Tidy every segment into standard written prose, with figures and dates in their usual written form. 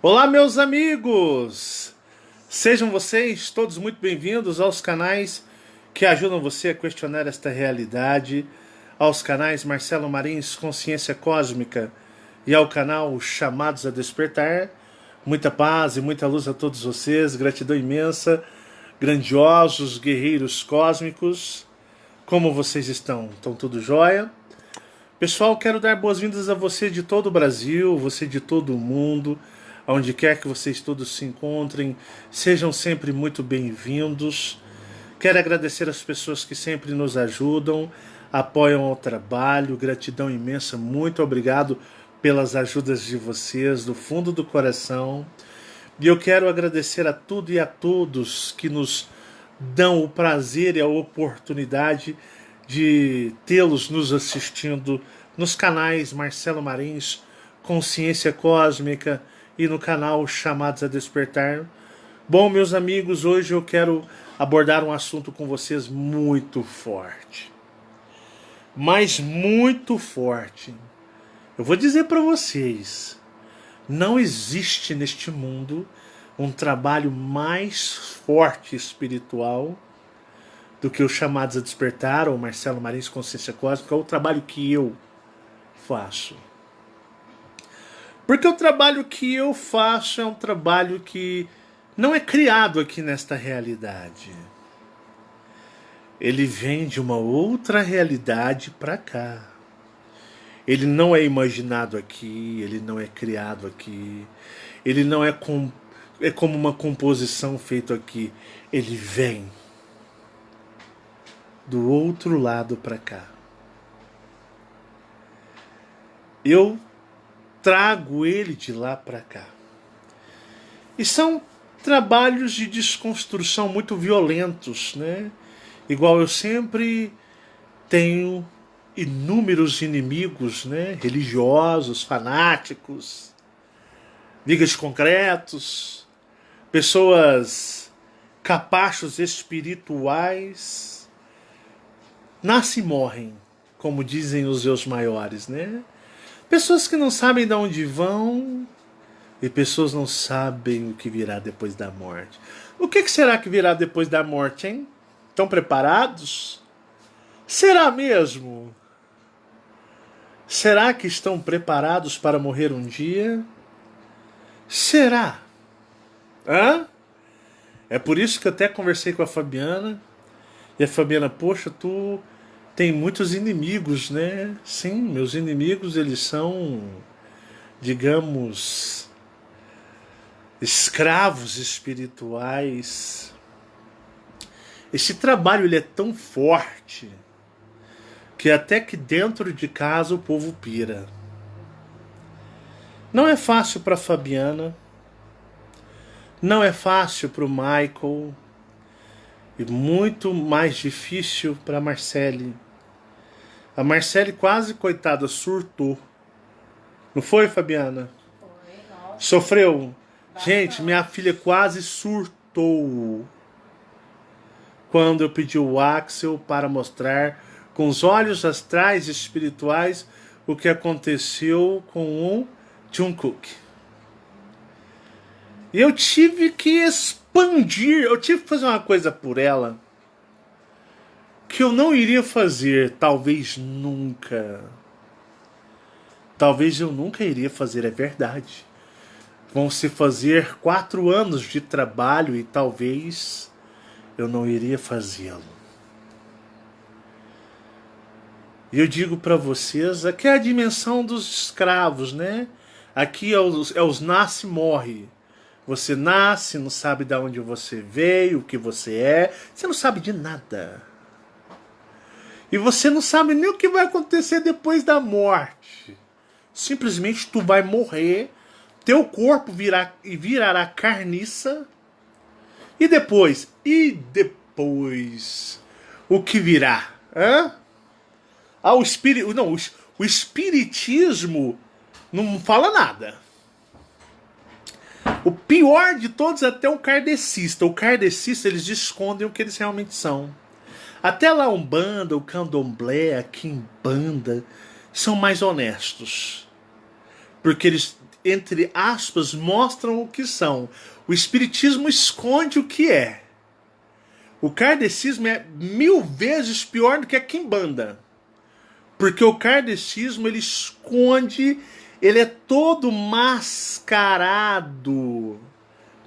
Olá, meus amigos! Sejam vocês todos muito bem-vindos aos canais que ajudam você a questionar esta realidade, aos canais Marcelo Marins Consciência Cósmica e ao canal Chamados a Despertar. Muita paz e muita luz a todos vocês, gratidão imensa, grandiosos guerreiros cósmicos. Como vocês estão? Estão tudo jóia? Pessoal, quero dar boas-vindas a você de todo o Brasil, você de todo o mundo, aonde quer que vocês todos se encontrem, sejam sempre muito bem-vindos. Quero agradecer as pessoas que sempre nos ajudam, apoiam o trabalho, gratidão imensa, muito obrigado pelas ajudas de vocês, do fundo do coração. E eu quero agradecer a tudo e a todos que nos dão o prazer e a oportunidade de tê-los nos assistindo nos canais Marcelo Marins, Consciência Cósmica e no canal Chamados a Despertar. Bom, meus amigos, hoje eu quero abordar um assunto com vocês muito forte. Mas muito forte. Eu vou dizer para vocês, não existe neste mundo um trabalho mais forte espiritual do que os Chamados a Despertar, ou Marcelo Marins Consciência Cósmica, é o trabalho que eu faço. Porque o trabalho que eu faço é um trabalho que não é criado aqui nesta realidade. Ele vem de uma outra realidade para cá. Ele não é imaginado aqui, ele não é criado aqui, ele não é como uma composição feita aqui. Ele vem do outro lado para cá. Eu trago ele de lá para cá. E são trabalhos de desconstrução muito violentos, né? Igual eu sempre tenho inúmeros inimigos, né? Religiosos, fanáticos, ligas concretos, pessoas capachos espirituais, nascem e morrem, como dizem os meus maiores, né? Pessoas que não sabem de onde vão e pessoas não sabem o que virá depois da morte. O que será que virá depois da morte, hein? Estão preparados? Será mesmo? Será que estão preparados para morrer um dia? Será? Hã? É por isso que eu até conversei com a Fabiana. E a Fabiana, poxa, tu tem muitos inimigos, né? Sim, meus inimigos, eles são, digamos, escravos espirituais. Esse trabalho ele é tão forte que até que dentro de casa o povo pira. Não é fácil para Fabiana, não é fácil para o Michael e muito mais difícil para a Marcele. A Marcele quase, coitada, surtou. Não foi, Fabiana? Foi, nossa. Sofreu. Gente, Bastante. minha filha quase surtou quando eu pedi o Axel para mostrar com os olhos astrais e espirituais o que aconteceu com o Jungkook. E eu tive que expandir, eu tive que fazer uma coisa por ela que eu não iria fazer, talvez nunca. Talvez eu nunca iria fazer, é verdade. Vão se fazer 4 anos de trabalho e talvez eu não iria fazê-lo. E eu digo para vocês, aqui é a dimensão dos escravos, né? Aqui é os nasce e morre. Você nasce, não sabe de onde você veio, o que você é, você não sabe de nada. E você não sabe nem o que vai acontecer depois da morte. Simplesmente tu vai morrer, teu corpo virará carniça. E depois? O que virá? Hã? Ah, o espírito. Não, o espiritismo não fala nada. O pior de todos é até o kardecista. O kardecista, eles escondem o que eles realmente são. Até lá a Umbanda, o Candomblé, a Quimbanda são mais honestos. Porque entre aspas, mostram o que são. O espiritismo esconde o que é. O kardecismo é 1000 vezes pior do que a quimbanda. Porque o kardecismo, ele esconde, ele é todo mascarado.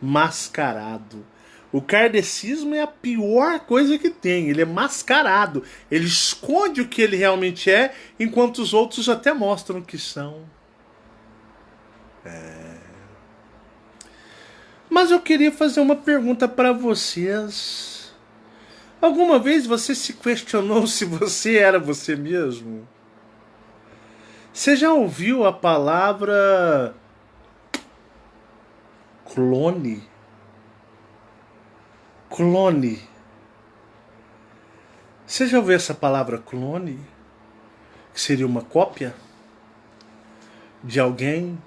Mascarado. O kardecismo é a pior coisa que tem. Ele é mascarado. Ele esconde o que ele realmente é, enquanto os outros até mostram o que são. Mas eu queria fazer uma pergunta para vocês. Alguma vez você se questionou se você era você mesmo? Você já ouviu a palavra clone? Clone. Você já ouviu essa palavra clone? Que seria uma cópia de alguém?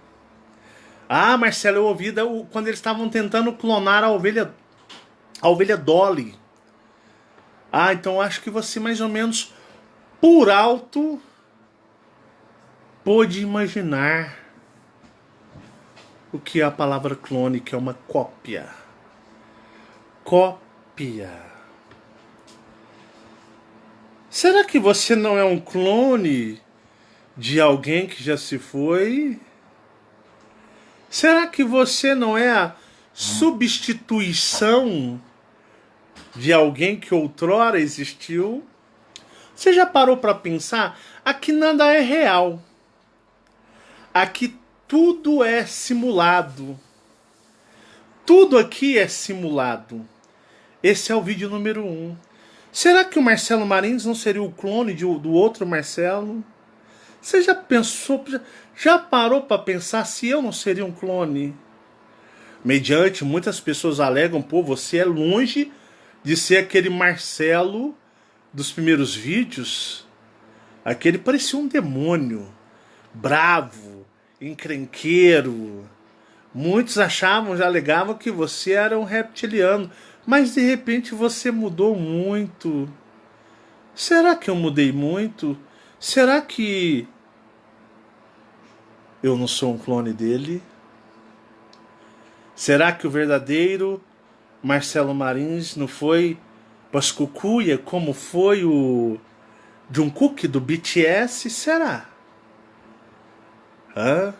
Ah, Marcelo, eu ouvi quando eles estavam tentando clonar a ovelha Dolly. Ah, então acho que você mais ou menos por alto pôde imaginar o que é a palavra clone, que é uma cópia. Cópia. Será que você não é um clone de alguém que já se foi? Será que você não é a substituição de alguém que outrora existiu? Você já parou para pensar? Aqui nada é real. Aqui tudo é simulado. Tudo aqui é simulado. Esse é o vídeo número 1. Será que o Marcelo Marins não seria o clone do outro Marcelo? Você já pensou, já parou para pensar se eu não seria um clone? Mediante, muitas pessoas alegam, pô, você é longe de ser aquele Marcelo dos primeiros vídeos. Aquele parecia um demônio, bravo, encrenqueiro. Muitos achavam, já alegavam que você era um reptiliano, mas de repente você mudou muito. Será que eu mudei muito? Será que eu não sou um clone dele? Será que o verdadeiro Marcelo Marins não foi Pascucuia como foi o Jungkook do BTS? Será? Hã?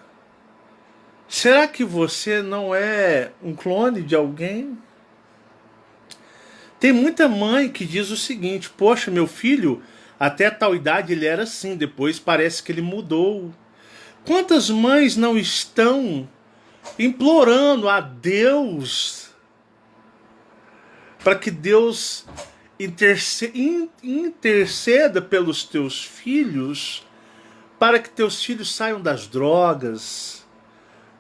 Será que você não é um clone de alguém? Tem muita mãe que diz o seguinte: poxa, meu filho, até tal idade ele era assim, depois parece que ele mudou. Quantas mães não estão implorando a Deus para que Deus interceda pelos teus filhos, para que teus filhos saiam das drogas,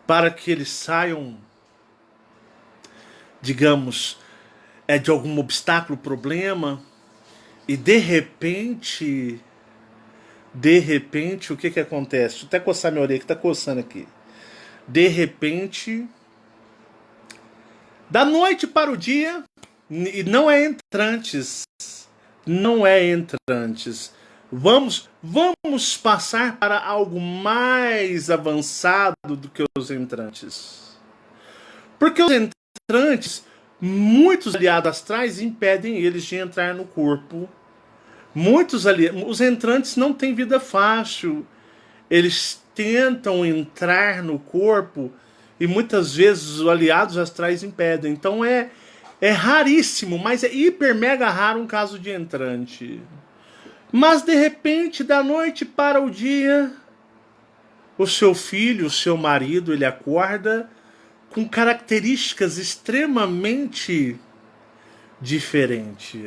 para que eles saiam, digamos, de algum obstáculo, problema, e de repente, o que acontece? Deixa eu até coçar minha orelha que tá coçando aqui. De repente, da noite para o dia, e não é entrantes, não é entrantes. Vamos passar para algo mais avançado do que os entrantes. Porque os entrantes, muitos aliados astrais impedem eles de entrar no corpo. Os entrantes não têm vida fácil. Eles tentam entrar no corpo e muitas vezes os aliados astrais impedem. Então é raríssimo, mas é hiper mega raro um caso de entrante. Mas de repente, da noite para o dia, o seu filho, o seu marido, ele acorda com características extremamente diferentes.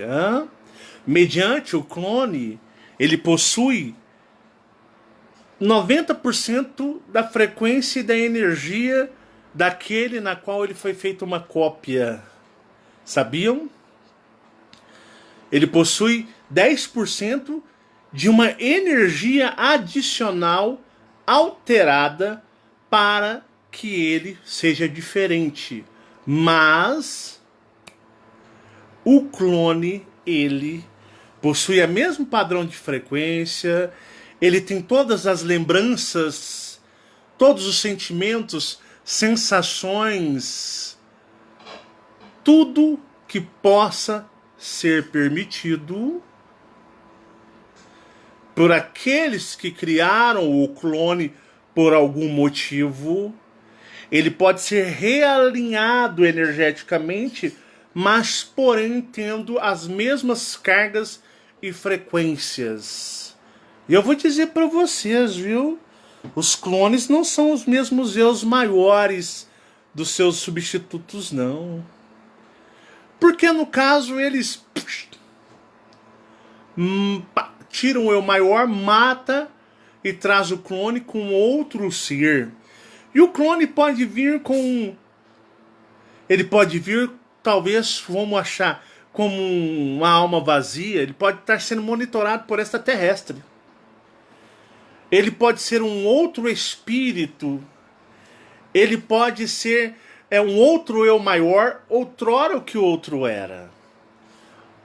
Mediante o clone, ele possui 90% da frequência e da energia daquele na qual ele foi feita uma cópia. Sabiam? Ele possui 10% de uma energia adicional alterada para que ele seja diferente. Mas o clone, ele possui o mesmo padrão de frequência, ele tem todas as lembranças todos os sentimentos, sensações, tudo que possa ser permitido por aqueles que criaram o clone por algum motivo. Ele pode ser realinhado energeticamente, mas porém tendo as mesmas cargas e frequências. E eu vou dizer para vocês, viu? Os clones não são os mesmos eus maiores dos seus substitutos, não. Porque no caso eles tiram o eu maior, mata e traz o clone com outro ser. E o clone pode vir com... Ele pode vir, talvez, vamos achar, como uma alma vazia. Ele pode estar sendo monitorado por extraterrestre. Ele pode ser um outro espírito. Ele pode ser um outro eu maior, outrora o que o outro era.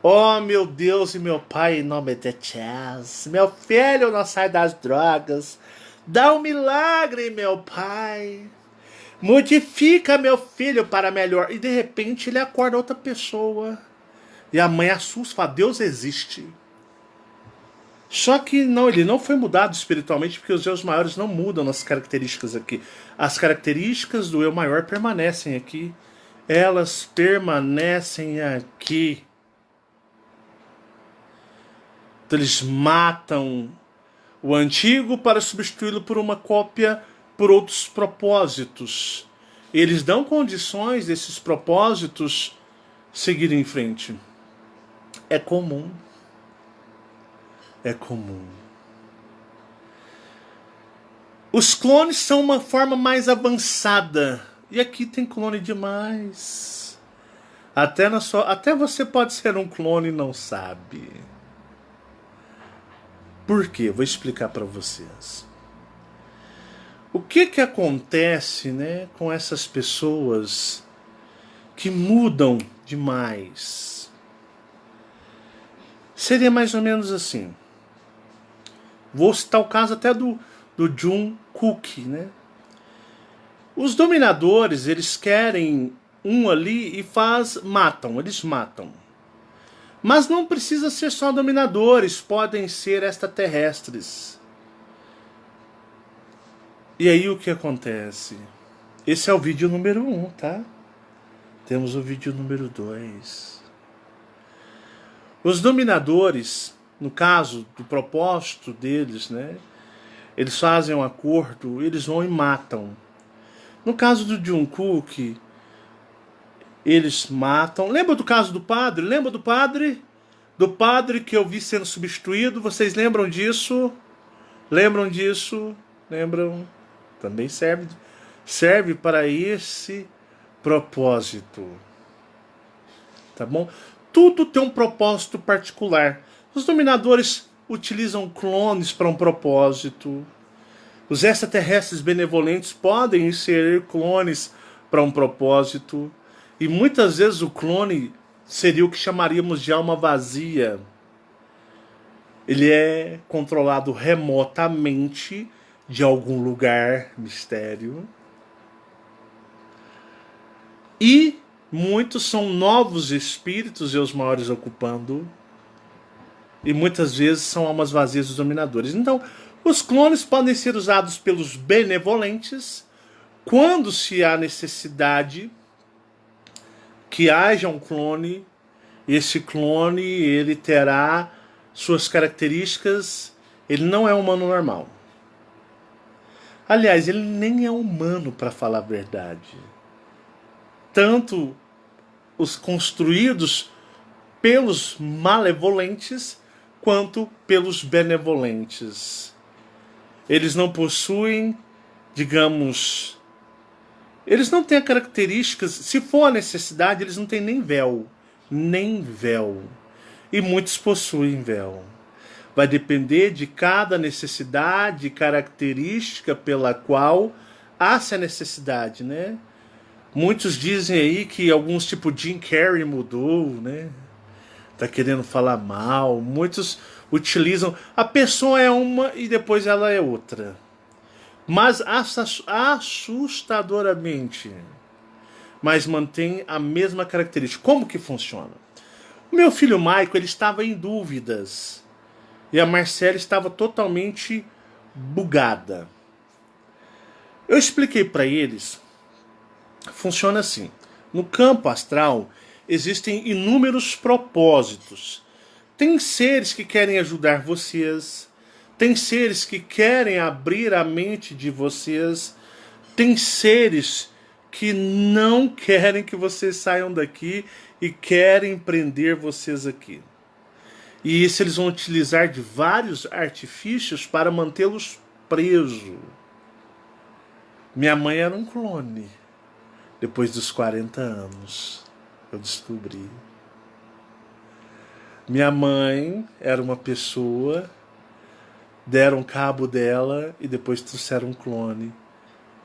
Oh, meu Deus e meu Pai, em nome de Jesus. Meu filho não sai das drogas. Dá um milagre, meu Pai. Modifica meu filho para melhor. E de repente ele acorda outra pessoa. E a mãe assusta, fala, Deus existe. Só que não, ele não foi mudado espiritualmente, porque os eus maiores não mudam nas características aqui. As características do eu maior permanecem aqui. Elas permanecem aqui. Então eles matam o antigo para substituí-lo por uma cópia por outros propósitos. Eles dão condições desses propósitos seguirem em frente. É comum. É comum. Os clones são uma forma mais avançada. E aqui tem clone demais. Até você pode ser um clone e não sabe. Por quê? Vou explicar para vocês. O que acontece, né, com essas pessoas que mudam demais? Seria mais ou menos assim. Vou citar o caso até do Jung Kook, né? Os dominadores, eles querem um ali e matam, eles matam. Mas não precisa ser só dominadores, podem ser extraterrestres. E aí o que acontece? Esse é o vídeo número 1, tá? Temos o vídeo número 2. Os dominadores, no caso do propósito deles, né? Eles fazem um acordo, eles vão e matam. No caso do Jungkook, eles matam. Lembra do caso do padre? Lembra do padre? Do padre que eu vi sendo substituído? Vocês lembram disso? Lembram disso? Lembram? Também serve para esse propósito. Tá bom? Tudo tem um propósito particular. Os dominadores utilizam clones para um propósito. Os extraterrestres benevolentes podem ser clones para um propósito. E muitas vezes o clone seria o que chamaríamos de alma vazia. Ele é controlado remotamente de algum lugar mistério. E muitos são novos espíritos e os maiores ocupando. E muitas vezes são almas vazias dos dominadores. Então, os clones podem ser usados pelos benevolentes quando se há necessidade que haja um clone. Esse clone, ele terá suas características. Ele não é um humano normal. Aliás, ele nem é humano, para falar a verdade. Tanto os construídos pelos malevolentes quanto pelos benevolentes. Eles não possuem, digamos, eles não têm características, se for a necessidade, eles não têm nem véu. Nem véu. E muitos possuem véu. Vai depender de cada necessidade, característica pela qual há essa necessidade, né? Muitos dizem aí que alguns, tipo Jim Carrey, mudou, né? Tá querendo falar mal. Muitos utilizam... A pessoa é uma e depois ela é outra. mas assustadoramente, mas mantém a mesma característica. Como que funciona? O meu filho Maico, ele estava em dúvidas e a Marcela estava totalmente bugada. Eu expliquei para eles, funciona assim. No campo astral existem inúmeros propósitos. Tem seres que querem ajudar vocês, tem seres que querem abrir a mente de vocês, tem seres que não querem que vocês saiam daqui e querem prender vocês aqui. E isso eles vão utilizar de vários artifícios para mantê-los presos. Minha mãe era um clone. Depois dos 40 anos, eu descobri. Minha mãe era uma pessoa, deram cabo dela e depois trouxeram um clone.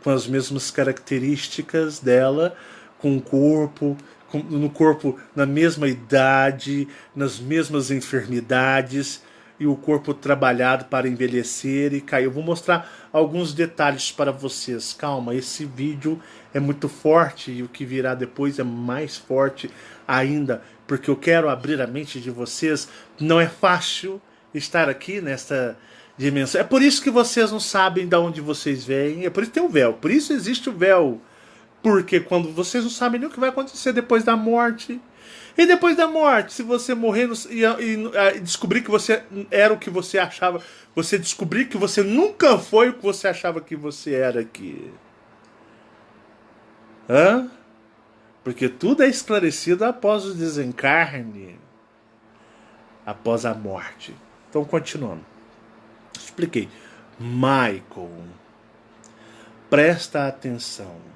Com as mesmas características dela, com o corpo, no corpo na mesma idade, nas mesmas enfermidades, e o corpo trabalhado para envelhecer e cair. Eu vou mostrar alguns detalhes para vocês. Calma, esse vídeo é muito forte e o que virá depois é mais forte ainda, porque eu quero abrir a mente de vocês. Não é fácil estar aqui nesta dimensão. É por isso que vocês não sabem de onde vocês vêm. É por isso que tem o véu. Por isso existe o véu. Porque quando vocês não sabem nem o que vai acontecer depois da morte. E depois da morte, se você morrer e descobrir que você era o que você achava, você descobrir que você nunca foi o que você achava que você era aqui. Hã? Porque tudo é esclarecido após o desencarne, após a morte. Então, continuando. Expliquei. Michael, presta atenção.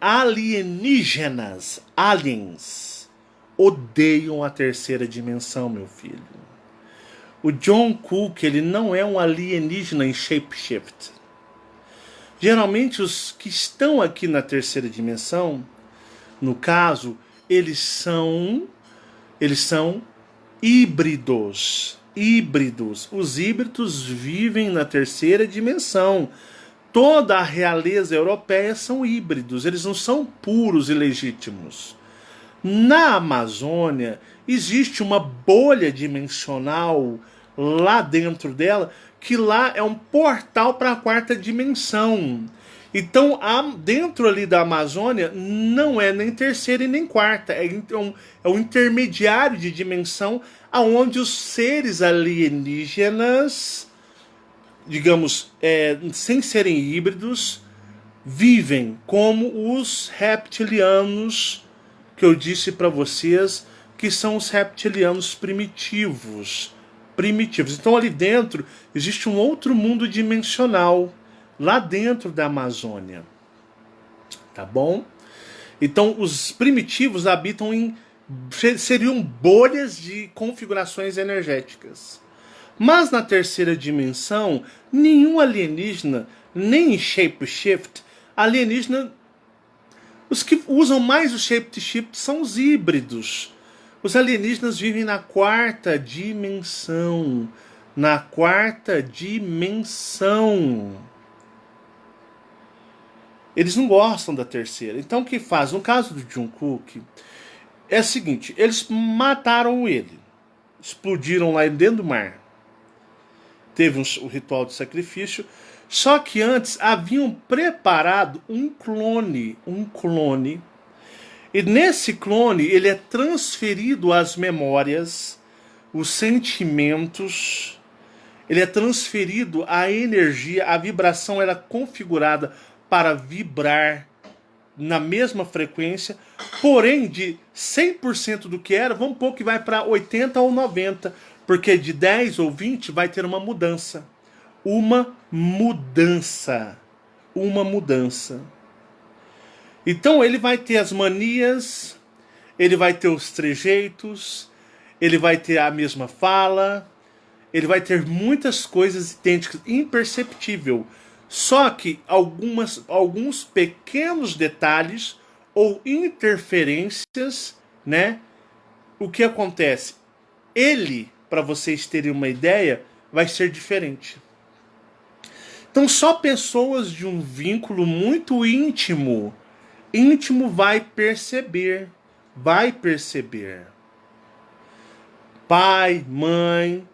Alienígenas, aliens, odeiam a terceira dimensão, meu filho. O John Cook, ele não é um alienígena em shapeshift. Geralmente os que estão aqui na terceira dimensão, no caso, eles são híbridos. Os híbridos vivem na terceira dimensão. Toda a realeza europeia são híbridos, eles não são puros e legítimos. Na Amazônia existe uma bolha dimensional lá dentro dela, que lá é um portal para a quarta dimensão. Então, dentro ali da Amazônia, não é nem terceira e nem quarta, é um intermediário de dimensão, aonde os seres alienígenas, digamos, sem serem híbridos, vivem como os reptilianos, que eu disse para vocês, que são os reptilianos primitivos. Então ali dentro existe um outro mundo dimensional, lá dentro da Amazônia. Tá bom? Então os primitivos habitam seriam bolhas de configurações energéticas. Mas na terceira dimensão, nenhum alienígena, nem em shapeshift, alienígena, os que usam mais o shapeshift são os híbridos. Os alienígenas vivem na quarta dimensão. Na quarta dimensão. Eles não gostam da terceira. Então o que faz? No caso do John Cook, é o seguinte, eles mataram ele. Explodiram lá dentro do mar. Teve o ritual de sacrifício, só que antes haviam preparado um clone, e nesse clone ele é transferido as memórias, os sentimentos, ele é transferido a energia, a vibração era configurada para vibrar na mesma frequência, porém de 100% do que era, vamos pôr que vai para 80 ou 90%, porque de 10 ou 20 vai ter uma mudança. Uma mudança. Então ele vai ter as manias, ele vai ter os trejeitos, ele vai ter a mesma fala, ele vai ter muitas coisas idênticas, imperceptível. Só que alguns pequenos detalhes ou interferências, né? O que acontece? Ele, para vocês terem uma ideia, vai ser diferente. Então só pessoas de um vínculo muito íntimo, vai perceber, vai perceber. Pai, mãe,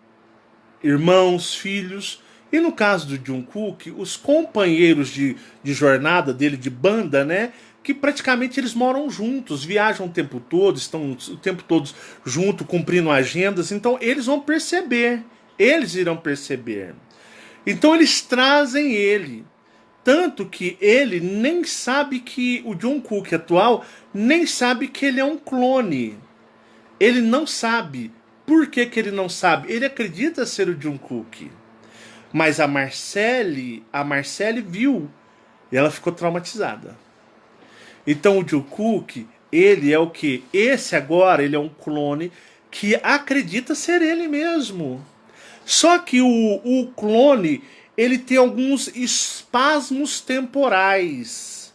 irmãos, filhos. E no caso do Jungkook, os companheiros de jornada dele, de banda, né? Que praticamente eles moram juntos, viajam o tempo todo, estão o tempo todo junto, cumprindo agendas. Então eles vão perceber, eles irão perceber. Então eles trazem ele. Tanto que ele nem sabe que o Jungkook atual nem sabe que ele é um clone. Ele não sabe. Por que que ele não sabe? Ele acredita ser o Jungkook. Mas a Marcelle viu e ela ficou traumatizada. Então o Jungkook, ele é o quê? Esse agora, ele é um clone que acredita ser ele mesmo. Só que o clone, ele tem alguns espasmos temporais.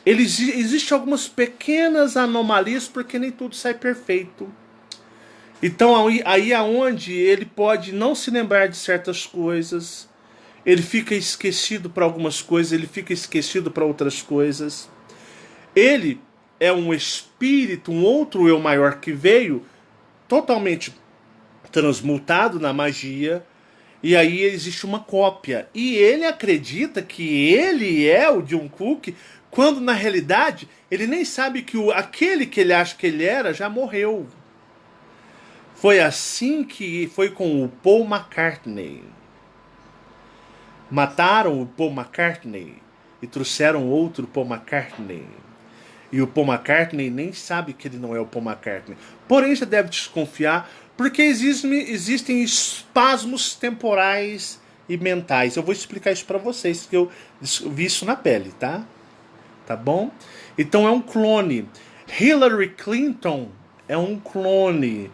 Existem algumas pequenas anomalias, porque nem tudo sai perfeito. Então aí é onde ele pode não se lembrar de certas coisas, ele fica esquecido para algumas coisas, ele fica esquecido para outras coisas. Ele é um espírito, um outro eu maior que veio totalmente transmutado na magia, e aí existe uma cópia. E ele acredita que ele é o Jungkook, quando na realidade ele nem sabe que aquele que ele acha que ele era já morreu. Foi assim que foi com o Paul McCartney. Mataram o Paul McCartney e trouxeram outro Paul McCartney. E o Paul McCartney nem sabe que ele não é o Paul McCartney. Porém, já deve desconfiar, porque existem espasmos temporais e mentais. Eu vou explicar isso para vocês, porque eu vi isso na pele, tá? Tá bom? Então é um clone. Hillary Clinton é um clone.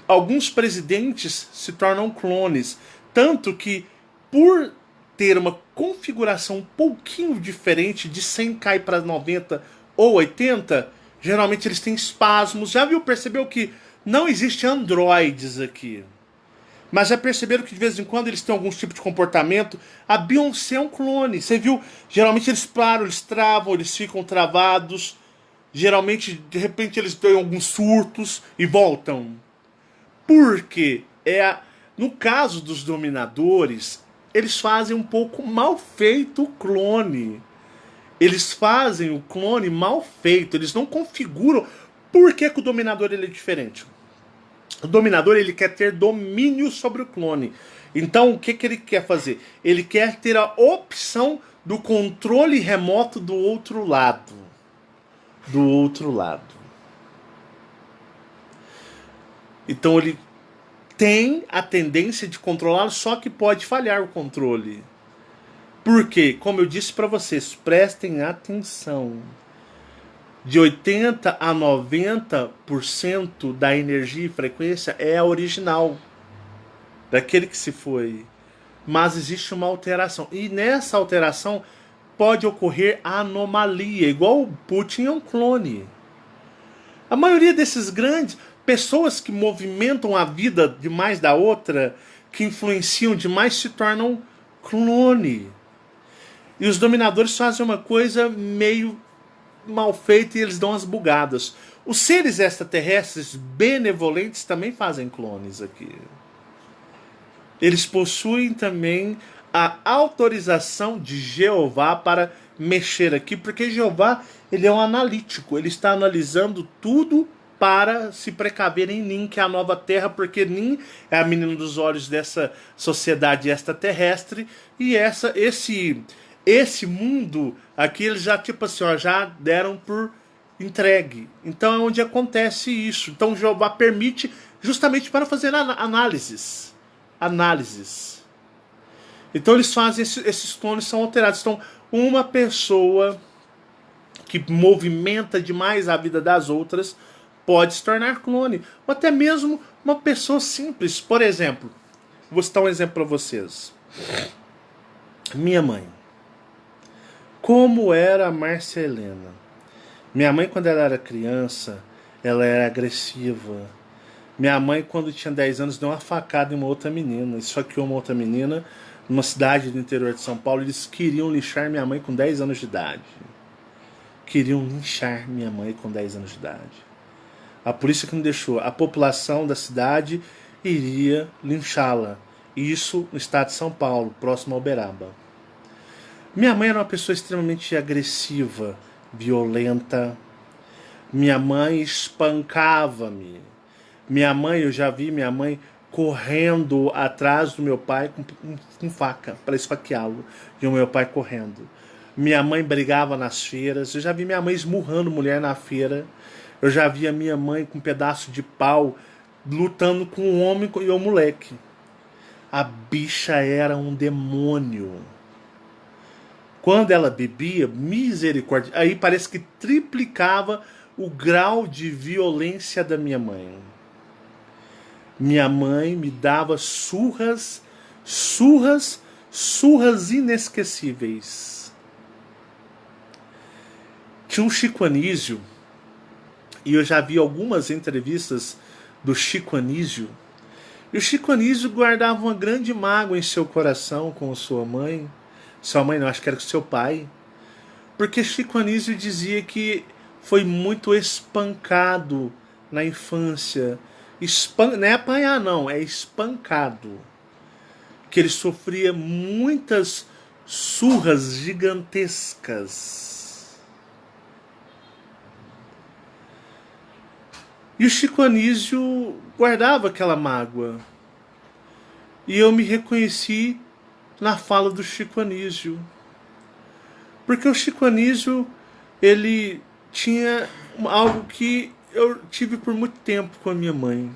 Alguns presidentes se tornam clones. Tanto que, por ter uma configuração um pouquinho diferente, de 100 cai para 90 ou 80, geralmente eles têm espasmos. Já viu, percebeu que não existe androides aqui? Mas já perceberam que de vez em quando eles têm algum tipo de comportamento? A Beyoncé é um clone. Você viu? Geralmente eles param, eles travam, eles ficam travados. Geralmente, de repente, eles têm alguns surtos e voltam. Porque no caso dos dominadores, eles fazem um pouco mal feito o clone. Eles fazem o clone mal feito, eles não configuram. Por que o dominador ele é diferente? O dominador ele quer ter domínio sobre o clone. Então o que ele quer fazer? Ele quer ter a opção do controle remoto do outro lado. Do outro lado. Então ele tem a tendência de controlá-lo, só que pode falhar o controle. Por quê? Como eu disse para vocês, prestem atenção. De 80 a 90% da energia e frequência é a original, daquele que se foi. Mas existe uma alteração. E nessa alteração pode ocorrer anomalia, igual o Putin é um clone. A maioria desses grandes pessoas que movimentam a vida demais da outra, que influenciam demais, se tornam clone. E os dominadores fazem uma coisa meio mal feita e eles dão as bugadas. Os seres extraterrestres benevolentes também fazem clones aqui. Eles possuem também a autorização de Jeová para mexer aqui, porque Jeová ele é um analítico, ele está analisando tudo para se precaver em Nin, que é a nova terra, porque Nin é a menina dos olhos dessa sociedade extraterrestre, e esse mundo aqui eles já tipo assim, ó, já deram por entregue. Então é onde acontece isso. Então Jeová permite justamente para fazer análises. Então eles fazem esses clones são alterados. Então uma pessoa que movimenta demais a vida das outras pode se tornar clone. Ou até mesmo uma pessoa simples. Por exemplo, vou citar um exemplo para vocês. Minha mãe. Como era a Márcia Helena? Minha mãe, quando ela era criança, ela era agressiva. Minha mãe, quando tinha 10 anos, deu uma facada em uma outra menina. Esfaqueou uma outra menina numa cidade do interior de São Paulo. Eles queriam linchar minha mãe com 10 anos de idade. Queriam linchar minha mãe com 10 anos de idade. A polícia que não deixou. A população da cidade iria linchá-la. Isso no estado de São Paulo, próximo a Uberaba. Minha mãe era uma pessoa extremamente agressiva, violenta. Minha mãe espancava-me. Eu já vi minha mãe correndo atrás do meu pai com faca para esfaqueá-lo. E o meu pai correndo. Minha mãe brigava nas feiras. Eu já vi minha mãe esmurrando mulher na feira. Eu já vi a minha mãe com um pedaço de pau lutando com um homem e um moleque. A bicha era um demônio. Quando ela bebia, misericórdia, aí parece que triplicava o grau de violência da minha mãe. Minha mãe me dava surras inesquecíveis. Tinha um Chico Anísio, e eu já vi algumas entrevistas do Chico Anísio, e o Chico Anísio guardava uma grande mágoa em seu coração com sua mãe. Sua mãe não, acho que era com seu pai. Porque Chico Anísio dizia que foi muito espancado na infância. Não é apanhar não, é espancado. Que ele sofria muitas surras gigantescas. E o Chico Anísio guardava aquela mágoa. E eu me reconheci na fala do Chico Anísio. Porque o Chico Anísio, ele tinha algo que eu tive por muito tempo com a minha mãe.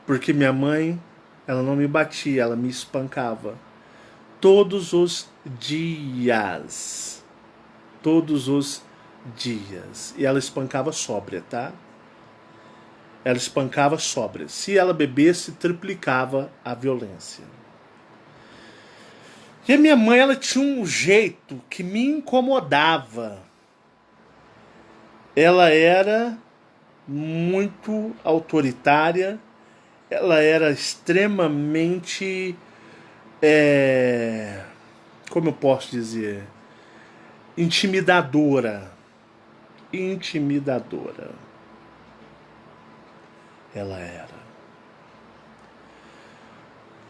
Porque minha mãe, ela não me batia, ela me espancava. Todos os dias. Todos os dias. E ela espancava sóbria, tá? Ela espancava sóbria. Se ela bebesse, triplicava a violência. E a minha mãe, ela tinha um jeito que me incomodava. Ela era muito autoritária, ela era extremamente, como eu posso dizer, intimidadora. Intimidadora. Ela era.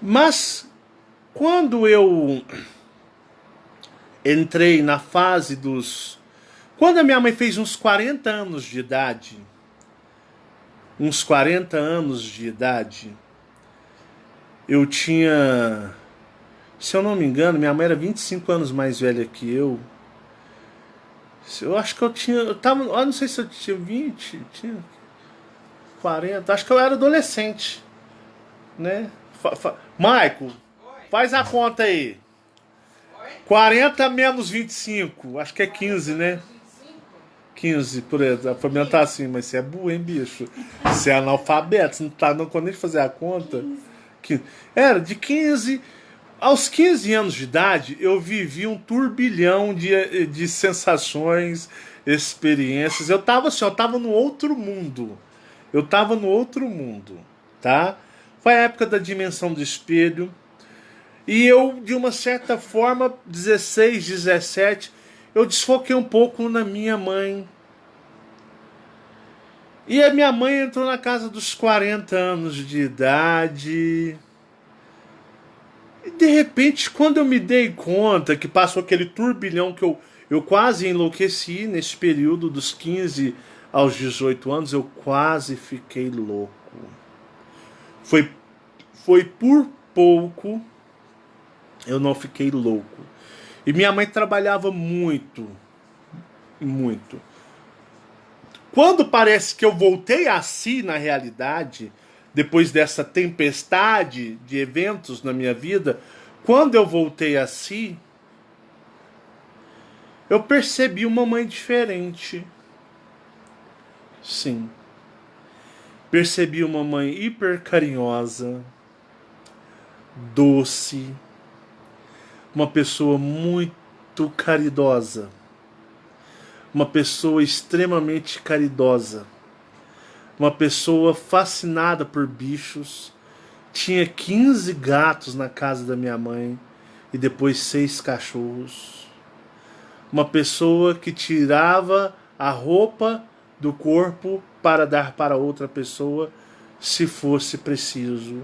Mas quando eu entrei na fase dos... Quando a minha mãe fez uns 40 anos de idade, eu tinha, se eu não me engano, minha mãe era 25 anos mais velha que eu. Eu acho que eu não sei se eu tinha 20, tinha 40, acho que eu era adolescente, né? Maico, faz a conta aí. 40 menos 25, acho que é 15, né? 15, por exemplo. A família tá assim, mas você é burro, hein, bicho? Você é analfabeto, você não tá não quando nem fazer a conta. Era de 15. Aos 15 anos de idade, eu vivi um turbilhão de sensações, experiências. Eu tava assim, eu tava no outro mundo. Tá? Foi a época da dimensão do espelho. E eu, de uma certa forma, 16, 17, eu desfoquei um pouco na minha mãe. E a minha mãe entrou na casa dos 40 anos de idade. E de repente, quando eu me dei conta que passou aquele turbilhão que eu quase enlouqueci nesse período dos 15 aos 18 anos, eu quase fiquei louco. Foi por pouco eu não fiquei louco. E minha mãe trabalhava muito. Muito. Quando parece que eu voltei a si na realidade, depois dessa tempestade de eventos na minha vida, quando eu voltei a si, eu percebi uma mãe diferente. Sim. Percebi uma mãe hiper carinhosa, doce, uma pessoa muito caridosa. Uma pessoa extremamente caridosa. Uma pessoa fascinada por bichos. tinha 15 gatos na casa da minha mãe e depois 6 cachorros. Uma pessoa que tirava a roupa do corpo para dar para outra pessoa se fosse preciso.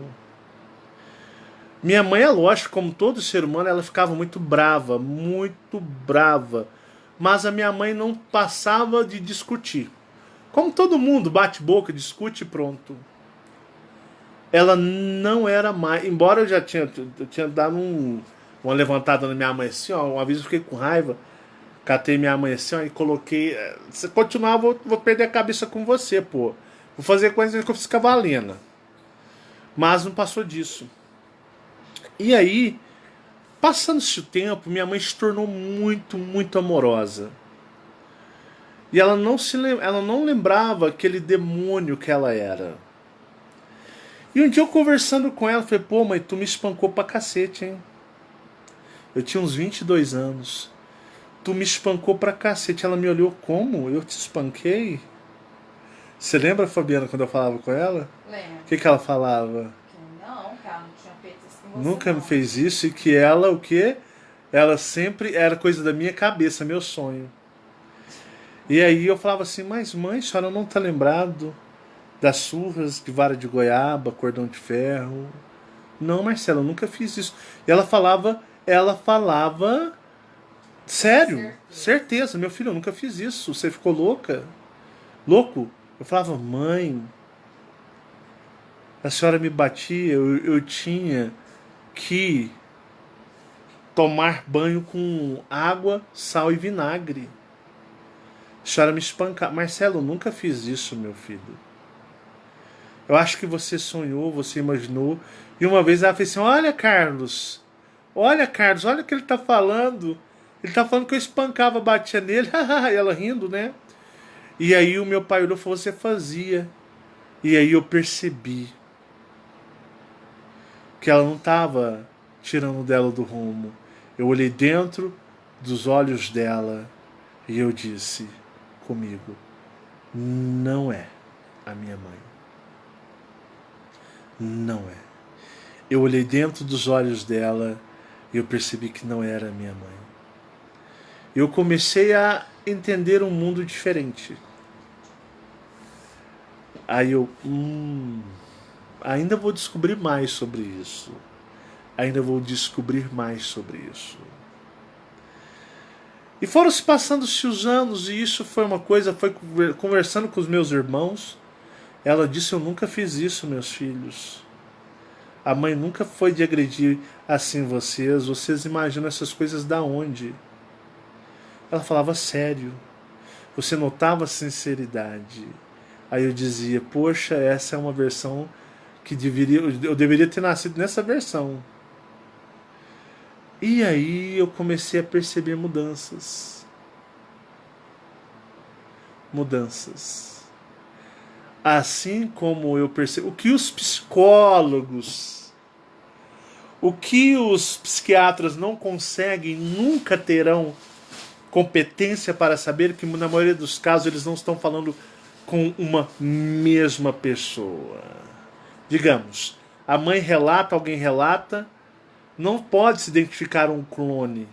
Minha mãe, é lógico, como todo ser humano, ela ficava muito brava, muito brava. Mas a minha mãe não passava de discutir. Como todo mundo, bate boca, discute e pronto. Ela não era mais. Embora eu tinha dado uma levantada na minha mãe assim, ó. Uma vez eu fiquei com raiva. Catei minha mãe assim, ó, e coloquei. Se continuar, vou perder a cabeça com você, pô. Vou fazer coisa que eu fiz cavalina. Mas não passou disso. E aí, passando-se o tempo, minha mãe se tornou muito, muito amorosa. E ela não lembrava aquele demônio que ela era. E um dia eu conversando com ela, falei, pô, mãe, tu me espancou pra cacete, hein? Eu tinha uns 22 anos. Tu me espancou pra cacete. Ela me olhou, como? Eu te espanquei? Você lembra, Fabiana, quando eu falava com ela? Lembro. O que ela falava? Não, que ela não tinha feito isso com você. Nunca me não. fez isso e que ela, o quê? Ela sempre era coisa da minha cabeça, meu sonho. E aí eu falava assim, mas mãe, a senhora não tá lembrado das surras de vara de goiaba, cordão de ferro? Não, Marcelo, eu nunca fiz isso. E ela falava, sério, certeza, meu filho, eu nunca fiz isso. Você ficou louca? Louco? Eu falava, mãe, a senhora me batia, eu tinha que tomar banho com água, sal e vinagre. A senhora me espancava. Marcelo, eu nunca fiz isso, meu filho. Eu acho que você sonhou, você imaginou. E uma vez ela fez assim, olha Carlos, olha o que ele tá falando. Ele tá falando que eu espancava, batia nele. E ela rindo, né? E aí o meu pai olhou e falou, você fazia. E aí eu percebi que ela não estava tirando dela do rumo. Eu olhei dentro dos olhos dela e eu disse comigo, não é a minha mãe. Não é. Eu olhei dentro dos olhos dela e eu percebi que não era a minha mãe. Eu comecei a entender um mundo diferente. Aí eu, ainda vou descobrir mais sobre isso. Ainda vou descobrir mais sobre isso. E foram se passando-se os anos e isso foi uma coisa, foi conversando com os meus irmãos. Ela disse, eu nunca fiz isso, meus filhos. A mãe nunca foi de agredir assim vocês. Vocês imaginam essas coisas da onde? Ela falava sério. Você notava a sinceridade. Aí eu dizia, poxa, essa é uma versão que eu deveria ter nascido nessa versão. E aí eu comecei a perceber mudanças. Mudanças. Assim como eu percebo o que os psicólogos, o que os psiquiatras não conseguem, nunca terão competência para saber que na maioria dos casos eles não estão falando com uma mesma pessoa. Digamos, a mãe relata, alguém relata, não pode se identificar um clone.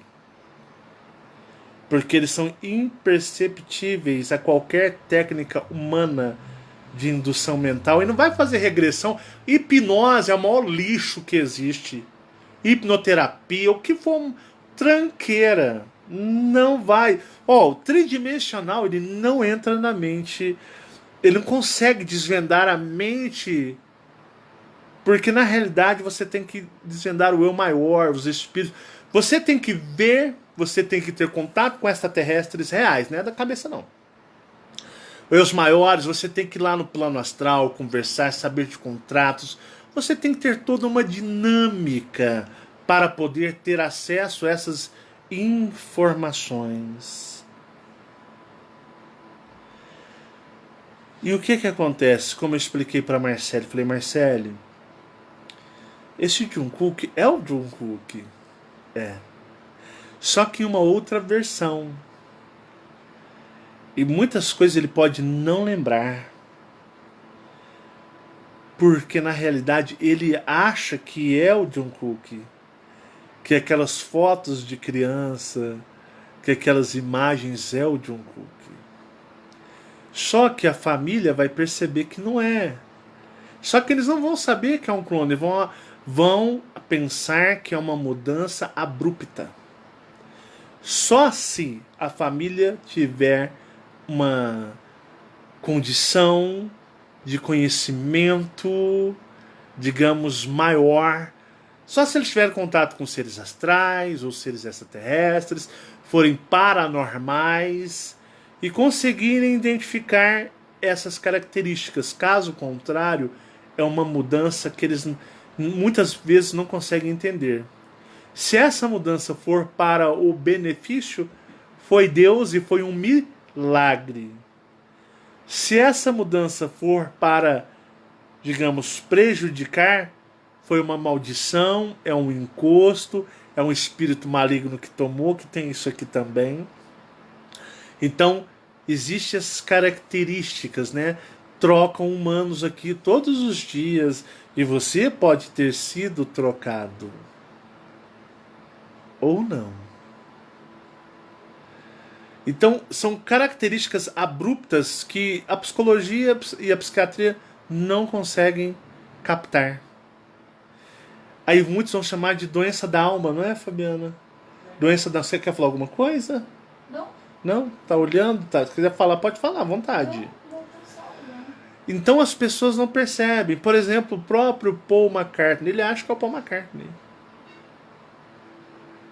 Porque eles são imperceptíveis a qualquer técnica humana de indução mental. E não vai fazer regressão. Hipnose é o maior lixo que existe. Hipnoterapia, o que for tranqueira. Não vai. O tridimensional, ele não entra na mente. Ele não consegue desvendar a mente. Porque na realidade você tem que desvendar o eu maior, os espíritos. Você tem que ver, você tem que ter contato com extraterrestres reais, não é da cabeça não. Os maiores, você tem que ir lá no plano astral, conversar, saber de contratos. Você tem que ter toda uma dinâmica para poder ter acesso a essas informações. E o que acontece? Como eu expliquei para Marcele, falei, Marcele, esse Jungkook é o Jungkook. É. Só que em uma outra versão. E muitas coisas ele pode não lembrar. Porque na realidade ele acha que é o Jungkook, que aquelas fotos de criança, que aquelas imagens é o Jungkook. Só que a família vai perceber que não é. Só que eles não vão saber que é um clone, vão pensar que é uma mudança abrupta. Só se a família tiver uma condição de conhecimento, digamos, maior. Só se eles tiverem contato com seres astrais ou seres extraterrestres, forem paranormais e conseguirem identificar essas características. Caso contrário, é uma mudança que eles muitas vezes não conseguem entender. Se essa mudança for para o benefício, foi Deus e foi um milagre. Se essa mudança for para, digamos, prejudicar, foi uma maldição, é um encosto, é um espírito maligno que tomou, que tem isso aqui também. Então, existem as características, né? Trocam humanos aqui todos os dias e você pode ter sido trocado. Ou não. Então, são características abruptas que a psicologia e a psiquiatria não conseguem captar. Aí muitos vão chamar de doença da alma, não é, Fabiana? Doença da... Você quer falar alguma coisa? Não. Não? Tá olhando? Tá. Se quiser falar, pode falar, à vontade. Não, só olhando. Então as pessoas não percebem. Por exemplo, o próprio Paul McCartney, ele acha que é o Paul McCartney.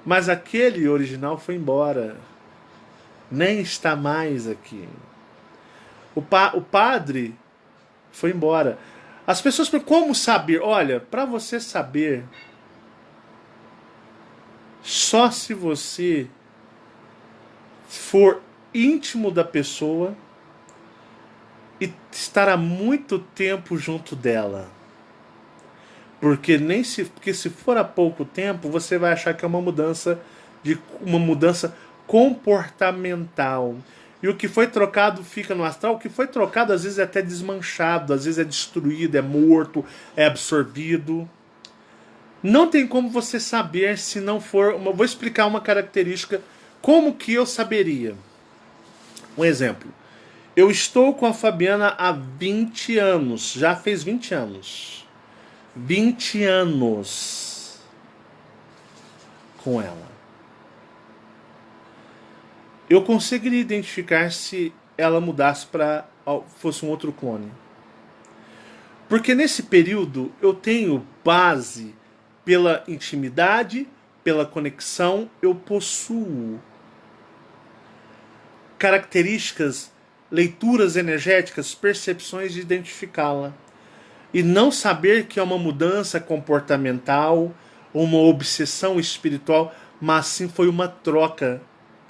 Mas aquele original foi embora. Nem está mais aqui. O padre foi embora. As pessoas perguntam, como saber? Olha, para você saber, só se você for íntimo da pessoa e estar há muito tempo junto dela. Porque se for há pouco tempo, você vai achar que é uma mudança comportamental. E o que foi trocado fica no astral. O que foi trocado às vezes é até desmanchado, às vezes é destruído, é morto, é absorvido. Não tem como você saber se não for... Vou explicar uma característica. Como que eu saberia? Um exemplo. Eu estou com a Fabiana há 20 anos. Já fez 20 anos. 20 anos com ela. Eu conseguiria identificar se ela mudasse para fosse um outro clone. Porque nesse período eu tenho base pela intimidade, pela conexão, eu possuo características, leituras energéticas, percepções de identificá-la. E não saber que é uma mudança comportamental, uma obsessão espiritual, mas sim foi uma troca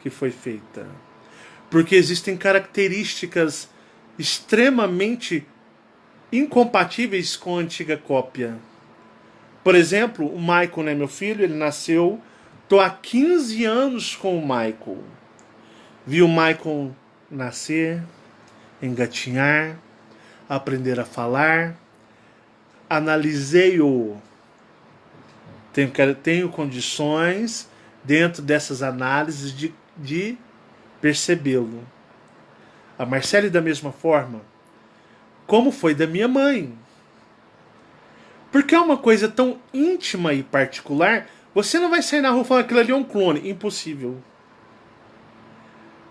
que foi feita. Porque existem características extremamente incompatíveis com a antiga cópia. Por exemplo, o Michael, né, meu filho, ele nasceu... Estou há 15 anos com o Michael. Vi o Michael nascer, engatinhar, aprender a falar. Analisei-o. Tenho condições, dentro dessas análises, de percebê-lo. A Marcele, da mesma forma, como foi da minha mãe. Porque é uma coisa tão íntima e particular, você não vai sair na rua falando que aquilo ali é um clone. Impossível.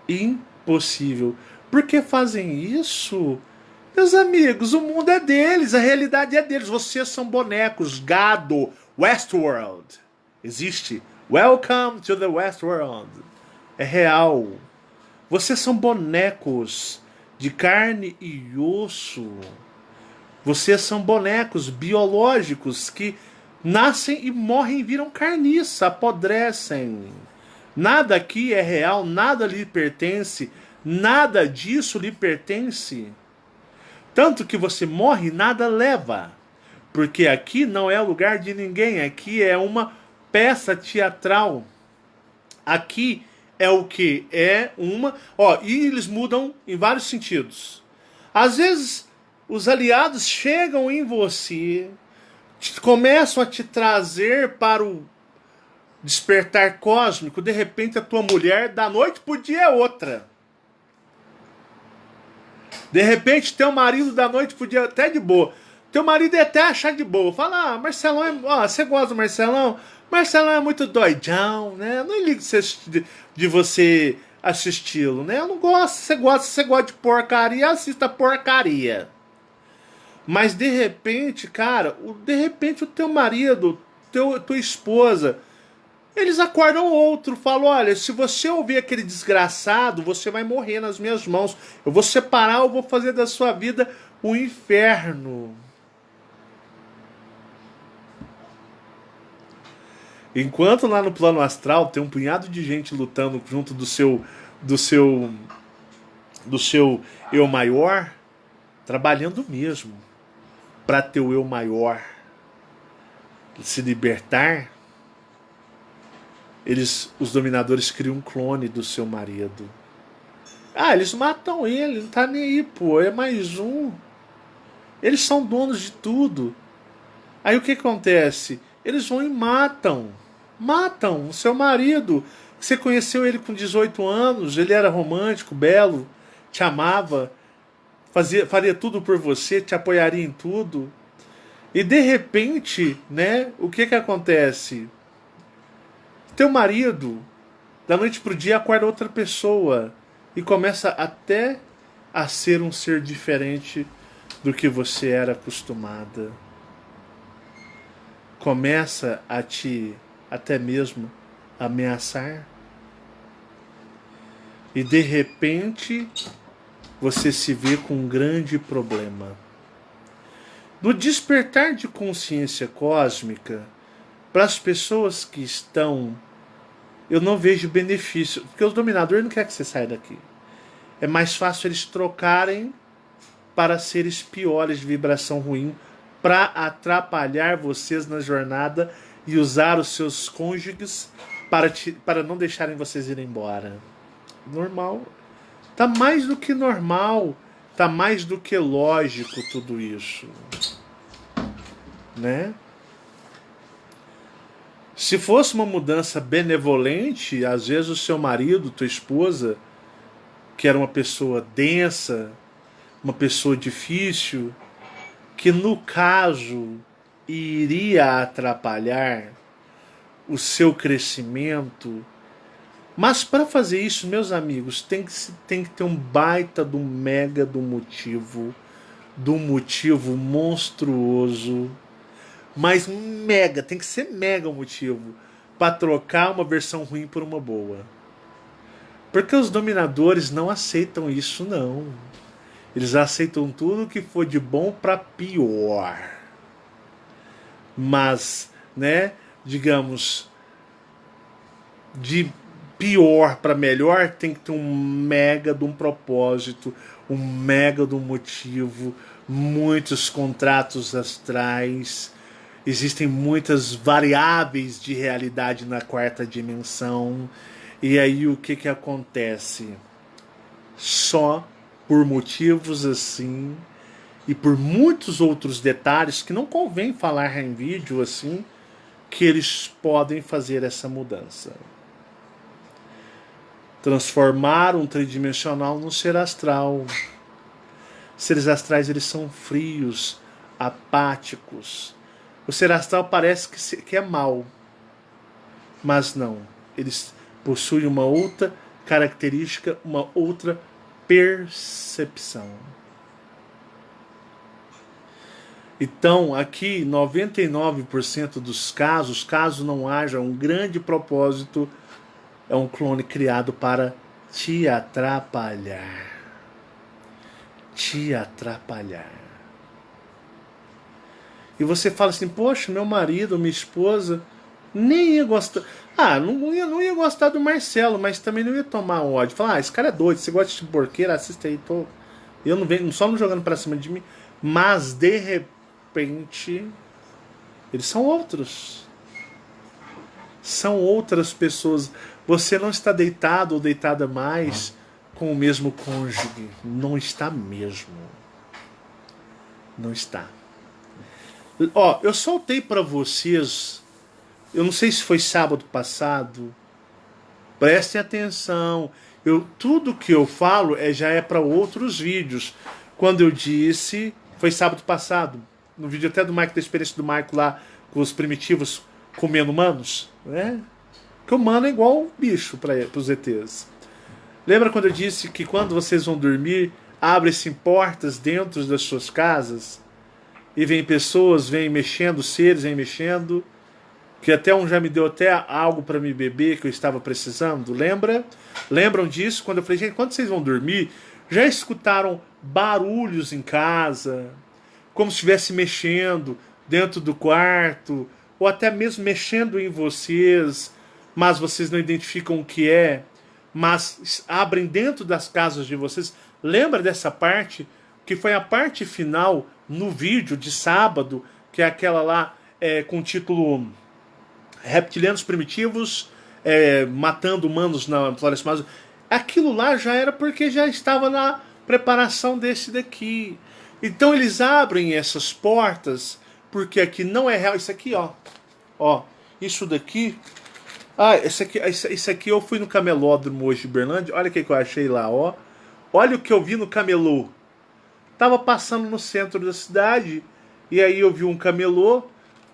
Impossível. Por que fazem isso? Meus amigos, o mundo é deles, a realidade é deles. Vocês são bonecos, gado, Westworld. Existe. Welcome to the Westworld. É real. Vocês são bonecos de carne e osso. Vocês são bonecos biológicos que nascem e morrem e viram carniça, apodrecem. Nada aqui é real, nada lhe pertence, nada disso lhe pertence. Tanto que você morre e nada leva. Porque aqui não é o lugar de ninguém, aqui é uma peça teatral. Aqui é o que? É uma... e eles mudam em vários sentidos. Às vezes os aliados chegam em você, começam a te trazer para o despertar cósmico. De repente a tua mulher da noite pro dia é outra. De repente teu marido da noite pro dia até de boa. Teu marido ia até achar de boa. Fala, Marcelão, você gosta do Marcelão? Marcelão é muito doidão, né? Eu não ligo de você assisti-lo, né? Eu não gosto. Você gosta de porcaria, assista porcaria. Mas de repente, cara, de repente o teu marido, tua esposa, eles acordam outro, falam, olha, se você ouvir aquele desgraçado, você vai morrer nas minhas mãos. Eu vou separar, eu vou fazer da sua vida um inferno. Enquanto lá no plano astral tem um punhado de gente lutando junto do seu eu maior, trabalhando mesmo para teu eu maior se libertar, os dominadores criam um clone do seu marido. Eles matam ele, não tá nem aí, pô, é mais um. Eles são donos de tudo. Aí o que acontece? Eles vão e matam o seu marido. Você conheceu ele com 18 anos, ele era romântico, belo, te amava, faria tudo por você, te apoiaria em tudo. E de repente, né, o que acontece? Teu marido, da noite pro dia, acorda outra pessoa e começa até a ser um ser diferente do que você era acostumada. Começa a te até mesmo ameaçar. E de repente você se vê com um grande problema. No despertar de consciência cósmica, para as pessoas que estão, eu não vejo benefício, porque os dominadores não querem que você saia daqui. É mais fácil eles trocarem para seres piores de vibração ruim, para atrapalhar vocês na jornada e usar os seus cônjuges para não deixarem vocês ir embora. Normal. Tá mais do que normal. Tá mais do que lógico tudo isso. Né? Se fosse uma mudança benevolente, às vezes o seu marido, tua esposa, que era uma pessoa densa, uma pessoa difícil, que no caso iria atrapalhar o seu crescimento. Mas para fazer isso, meus amigos, tem que ter um baita do mega do motivo monstruoso, mas mega, tem que ser mega o motivo para trocar uma versão ruim por uma boa. Porque os dominadores não aceitam isso, não. Eles aceitam tudo que for de bom para pior. Mas, né, digamos, de pior para melhor tem que ter um mega de um propósito, um mega de um motivo, muitos contratos astrais, existem muitas variáveis de realidade na quarta dimensão. E aí o que acontece? Só por motivos assim e por muitos outros detalhes que não convém falar em vídeo assim, que eles podem fazer essa mudança. Transformar um tridimensional num ser astral. Seres astrais, eles são frios, apáticos. O ser astral parece que é mau, mas não. Eles possuem uma outra característica, uma outra percepção. Então, aqui, 99% dos casos, caso não haja um grande propósito, é um clone criado para te atrapalhar. Te atrapalhar. E você fala assim, poxa, meu marido, minha esposa, nem ia gostar. Não ia gostar do Marcelo, mas também não ia tomar ódio. Falar, esse cara é doido, você gosta de porqueira, assista aí. Eu não venho, só não jogando pra cima de mim. Mas, de repente, eles são outros. São outras pessoas. Você não está deitado ou deitada mais com o mesmo cônjuge. Não está mesmo. Não está. Ó, eu soltei para vocês, eu não sei se foi sábado passado, prestem atenção. Tudo que eu falo já é para outros vídeos. Quando eu disse, foi sábado passado, no vídeo até do Mike, da experiência do Marco lá, com os primitivos comendo humanos, né? Que o humano é igual um bicho para os ETs. Lembra quando eu disse que quando vocês vão dormir, abrem-se portas dentro das suas casas e vem pessoas, vêm mexendo, seres vêm mexendo, que até um já me deu até algo para me beber que eu estava precisando, lembra? Lembram disso? Quando eu falei, gente, quando vocês vão dormir, já escutaram barulhos em casa, como se estivesse mexendo dentro do quarto, ou até mesmo mexendo em vocês, mas vocês não identificam o que é, mas abrem dentro das casas de vocês. Lembra dessa parte, que foi a parte final no vídeo de sábado, que é aquela lá com o título Reptilianos Primitivos matando humanos na Floresta Amazônica. Aquilo lá já era porque já estava na preparação desse daqui. Então eles abrem essas portas porque aqui não é real. Isso aqui, ó, isso daqui. Isso aqui eu fui no camelódromo hoje de Berlândia. Olha o que eu achei lá, ó. Olha o que eu vi no camelô. Tava passando no centro da cidade e aí eu vi um camelô.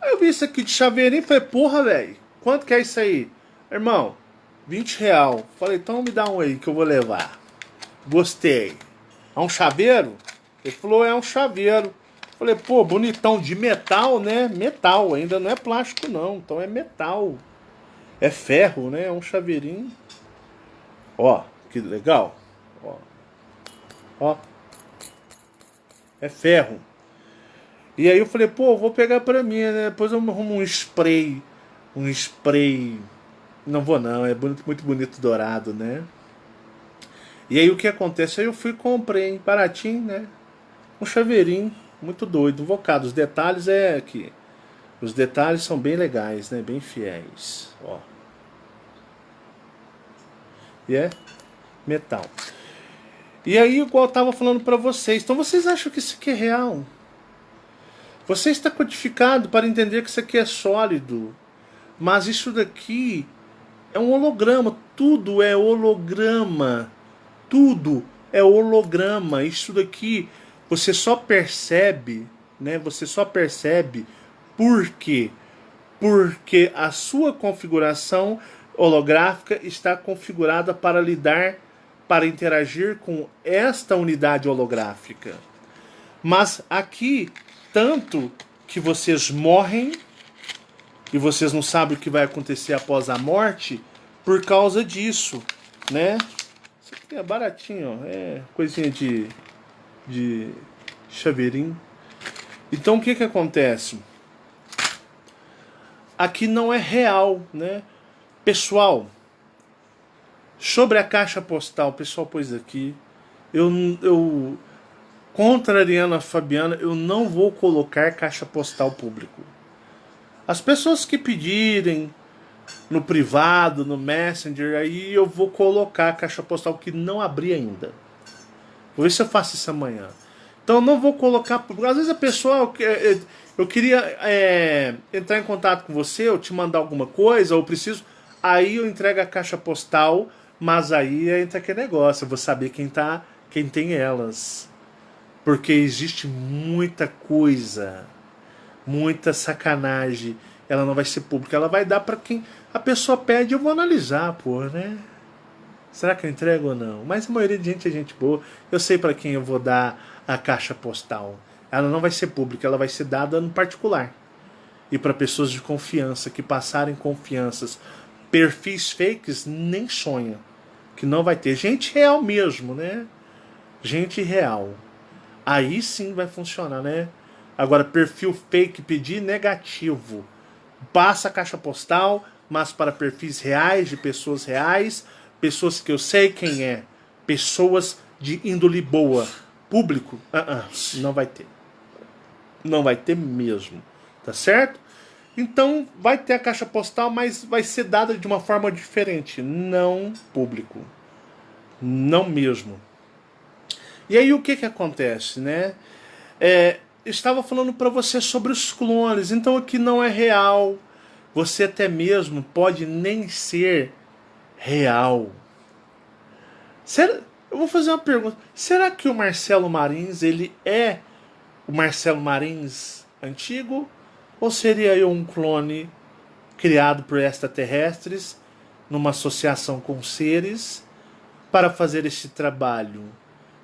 Aí eu vi isso aqui de chaveirinho e falei, porra, velho, quanto que é isso aí? Irmão, R$20. Falei, então me dá um aí que eu vou levar. Gostei. É um chaveiro? Ele falou, é um chaveiro. Falei, pô, bonitão, de metal, né? Metal, ainda não é plástico não, então é metal. É ferro, né? É um chaveirinho. Ó, que legal. Ó. É ferro. E aí eu falei, pô, vou pegar pra mim, né? Depois eu arrumo um spray. Um spray. Não vou não, é muito bonito dourado, né? E aí o que acontece? Aí eu fui e comprei, baratinho, né? Um chaveirinho, muito doido. Invocado. Os detalhes é que. Os detalhes são bem legais, né? Bem fiéis. Ó. E é metal. E aí, igual eu tava falando pra vocês. Então vocês acham que isso aqui é real? Você está codificado para entender que isso aqui é sólido. Mas isso daqui é um holograma. Tudo é holograma. Tudo é holograma. Isso daqui você só percebe, né? Você só percebe por quê? Porque a sua configuração holográfica está configurada para lidar, para interagir com esta unidade holográfica. Mas aqui, tanto que vocês morrem e vocês não sabem o que vai acontecer após a morte por causa disso, né? Isso aqui é baratinho, ó. É coisinha de chaveirinho. Então o que que acontece? Aqui não é real, né? Pessoal, sobre a caixa postal, o pessoal pôs aqui, eu contrariando a Fabiana, eu não vou colocar caixa postal público. As pessoas que pedirem no privado, no Messenger, aí eu vou colocar a caixa postal que não abri ainda. Vou ver se eu faço isso amanhã. Então eu não vou colocar. Às vezes a pessoa. Eu queria entrar em contato com você, ou te mandar alguma coisa, ou preciso. Aí eu entrego a caixa postal, mas aí entra aquele negócio. Eu vou saber quem tem elas. Porque existe muita coisa, muita sacanagem. Ela não vai ser pública, ela vai dar para quem a pessoa pede. Eu vou analisar, pô, né? Será que eu entrego ou não? Mas a maioria de gente é gente boa. Eu sei para quem eu vou dar a caixa postal. Ela não vai ser pública, ela vai ser dada no particular. E para pessoas de confiança, que passarem confianças. Perfis fakes, nem sonha. Que não vai ter. Gente real mesmo, né? Gente real. Aí sim vai funcionar, né? Agora, perfil fake pedir negativo. Passa a caixa postal, mas para perfis reais, de pessoas reais, pessoas que eu sei quem é, pessoas de índole boa. Público, não vai ter. Não vai ter mesmo. Tá certo? Então, vai ter a caixa postal, mas vai ser dada de uma forma diferente. Não público. Não mesmo. E aí o que acontece, né? estava falando para você sobre os clones. Então aqui não é real. Você até mesmo pode nem ser real. Eu vou fazer uma pergunta. Será que o Marcelo Marins, ele é o Marcelo Marins antigo? Ou seria eu um clone criado por extraterrestres numa associação com seres para fazer este trabalho?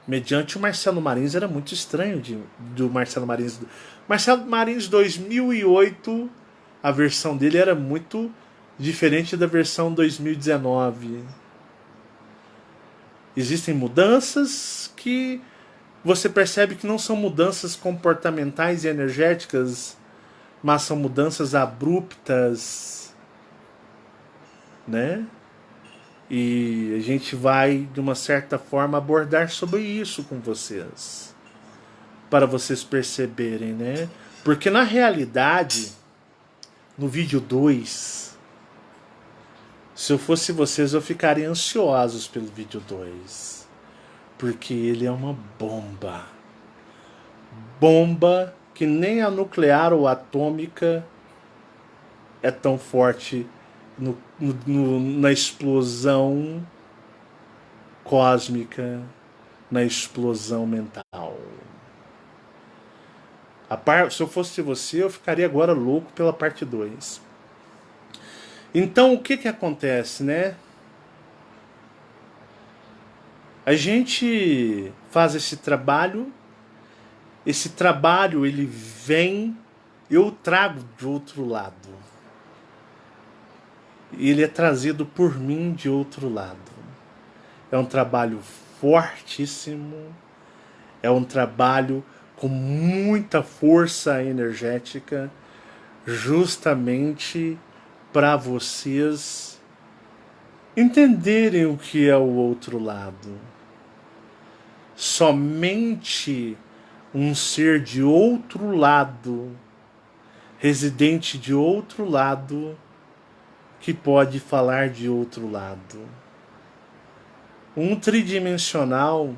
Mediante o Marcelo Marins era muito estranho do Marcelo Marins. Marcelo Marins 2008, a versão dele era muito diferente da versão 2019. Existem mudanças que você percebe que não são mudanças comportamentais e energéticas, mas são mudanças abruptas, né? E a gente vai, de uma certa forma, abordar sobre isso com vocês, para vocês perceberem, né? Porque na realidade, no vídeo 2, se eu fosse vocês, eu ficaria ansiosos pelo vídeo 2, porque ele é uma bomba. Bomba que nem a nuclear ou atômica é tão forte na explosão cósmica, na explosão mental. Se eu fosse você, eu ficaria agora louco pela parte 2. Então, o que acontece, né? A gente faz esse trabalho ele vem, eu trago de outro lado. Ele é trazido por mim de outro lado. É um trabalho fortíssimo, é um trabalho com muita força energética, justamente para vocês entenderem o que é o outro lado. Somente um ser de outro lado, residente de outro lado, que pode falar de outro lado. Um tridimensional